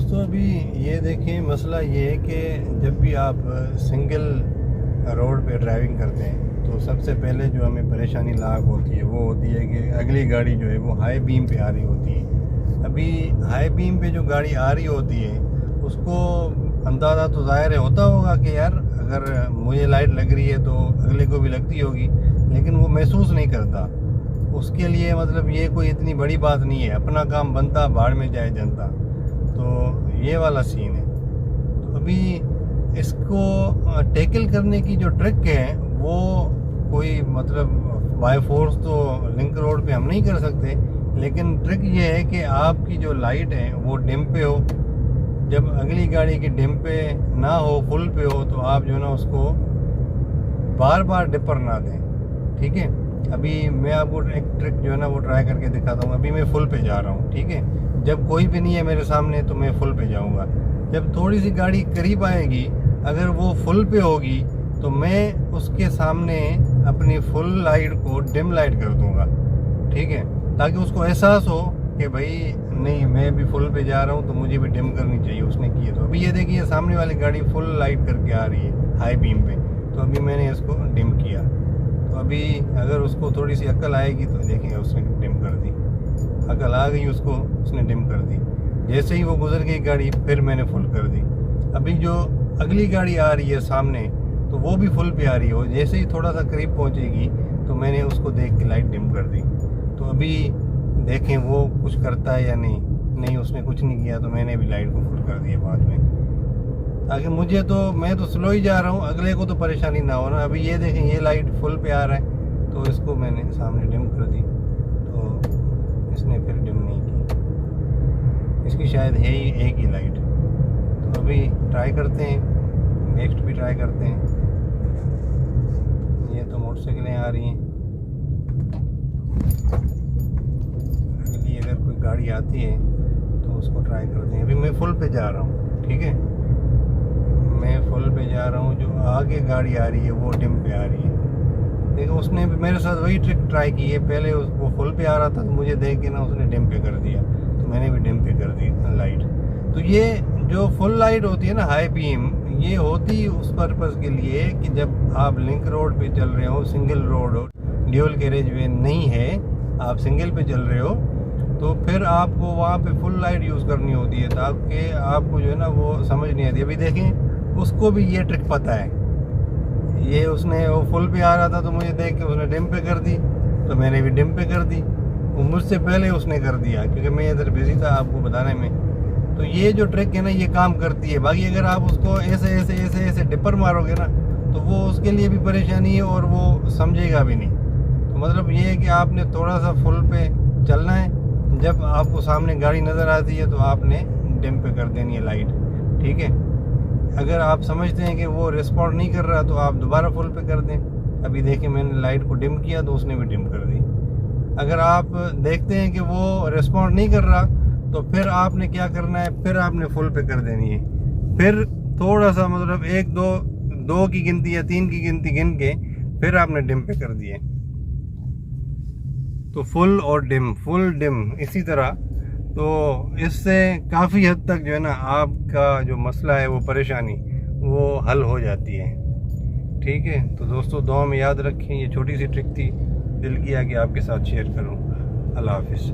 दोस्तों अभी ये देखें, मसला ये है कि जब भी आप सिंगल रोड पे ड्राइविंग करते हैं तो सबसे पहले जो हमें परेशानी लाग होती है वो होती है कि अगली गाड़ी जो है वो हाई बीम पे आ रही होती है। अभी हाई बीम पे जो गाड़ी आ रही होती है उसको अंदाज़ा तो ज़ाहिर होता होगा कि यार अगर मुझे लाइट लग रही है तो अगले को भी लगती होगी, लेकिन वो महसूस नहीं करता। उसके लिए मतलब ये कोई इतनी बड़ी बात नहीं है, अपना काम बनता भाड़ में जाए जनता। तो ये वाला सीन है। तो अभी इसको टैकल करने की जो ट्रिक है वो कोई मतलब बाय फोर्स तो लिंक रोड पे हम नहीं कर सकते, लेकिन ट्रिक ये है कि आपकी जो लाइट है वो डिम पे हो। जब अगली गाड़ी की डिम पे ना हो, फुल पे हो, तो आप जो है ना उसको बार बार डिपर ना दें। ठीक है, अभी मैं आपको एक ट्रिक जो है ना वो ट्राई करके दिखाता हूँ। अभी मैं फुल पे जा रहा हूँ, ठीक है। जब कोई भी नहीं है मेरे सामने तो मैं फुल पे जाऊँगा। जब थोड़ी सी गाड़ी करीब आएगी, अगर वो फुल पे होगी तो मैं उसके सामने अपनी फुल लाइट को डिम लाइट कर दूँगा, ठीक है, ताकि उसको एहसास हो कि भाई नहीं, मैं भी फुल पे जा रहा हूँ तो मुझे भी डिम करनी चाहिए। उसने की है तो अभी ये देखिए सामने वाली गाड़ी फुल लाइट करके आ रही है हाई बीम पे, तो अभी मैंने इसको डिम किया। तो अभी अगर उसको थोड़ी सी अकल आएगी तो देखेंगे उसने डिम कर दी। अकल आ गई उसको, उसने डिम कर दी। जैसे ही वो गुजर गई गाड़ी फिर मैंने फुल कर दी। अभी जो अगली गाड़ी आ रही है सामने तो वो भी फुल पे आ रही हो, जैसे ही थोड़ा सा करीब पहुंचेगी तो मैंने उसको देख के लाइट डिम कर दी। तो अभी देखें वो कुछ करता है या नहीं, उसने कुछ नहीं किया, तो मैंने भी लाइट को फुल कर दिया बाद में, ताकि मुझे तो, मैं तो स्लो ही जा रहा हूँ, अगले को तो परेशानी ना हो ना। अभी ये देखें ये लाइट फुल पे आ रहा है तो इसको मैंने सामने डिम कर दी, तो इसने फिर डिम नहीं की। इसकी शायद है ही एक ही लाइट। तो अभी ट्राई करते हैं, नेक्स्ट भी ट्राई करते हैं। ये तो मोटरसाइकिलें आ रही हैं, अगली अगर कोई गाड़ी आती है तो उसको ट्राई करते हैं। अभी मैं फुल पे जा रहा हूँ, ठीक है, मैं फुल पे जा रहा हूँ। जो आगे गाड़ी आ रही है वो डिम पे आ रही है। देखो उसने भी मेरे साथ वही ट्रिक ट्राई की है। पहले वो फुल पे आ रहा था तो मुझे देख के ना उसने डिम पे कर दिया, तो मैंने भी डिम पे कर दी लाइट। तो ये जो फुल लाइट होती है ना हाई बीम, ये होती उस पर्पज़ के लिए कि जब आप लिंक रोड पे चल रहे हो, सिंगल रोड हो, ड्यूल कैरेज वे नहीं है, आप सिंगल पे चल रहे हो, तो फिर आपको वहाँ पे फुल लाइट यूज़ करनी होती है, ताकि आपको जो है ना वो समझ नहीं आती। अभी देखें उसको भी ये ट्रिक पता है। ये उसने वो फुल पे आ रहा था तो मुझे देख के उसने डिम पे कर दी, तो मैंने भी डिम पे कर दी। वो मुझसे पहले उसने कर दिया क्योंकि मैं इधर बिजी था आपको बताने में। तो ये जो ट्रिक है ना ये काम करती है। बाकी अगर आप उसको ऐसे ऐसे ऐसे ऐसे डिपर मारोगे ना तो वो उसके लिए भी परेशानी है और वो समझेगा भी नहीं। तो मतलब ये है कि आपने थोड़ा सा फुल पे चलना है, जब आपको सामने गाड़ी नज़र आती है तो आपने डिम पे कर देनी है लाइट, ठीक है। अगर आप समझते हैं कि वो रिस्पॉन्ड नहीं कर रहा तो आप दोबारा फुल पे कर दें। अभी देखिए मैंने लाइट को डिम किया तो उसने भी डिम कर दी। अगर आप देखते हैं कि वो रिस्पॉन्ड नहीं कर रहा तो फिर आपने क्या करना है, फिर आपने फुल पे कर देनी है। फिर थोड़ा सा मतलब एक दो की गिनती या 3 की गिनती गिन के फिर आपने डिम पे कर दिए। तो फुल और डिम, फुल डिम इसी तरह। तो इससे काफ़ी हद तक जो है ना आपका जो मसला है वो परेशानी वो हल हो जाती है, ठीक है। तो दोस्तों दुआ में याद रखें, ये छोटी सी ट्रिक थी, दिल किया कि आपके साथ शेयर करूं। अल्लाह हाफिज़।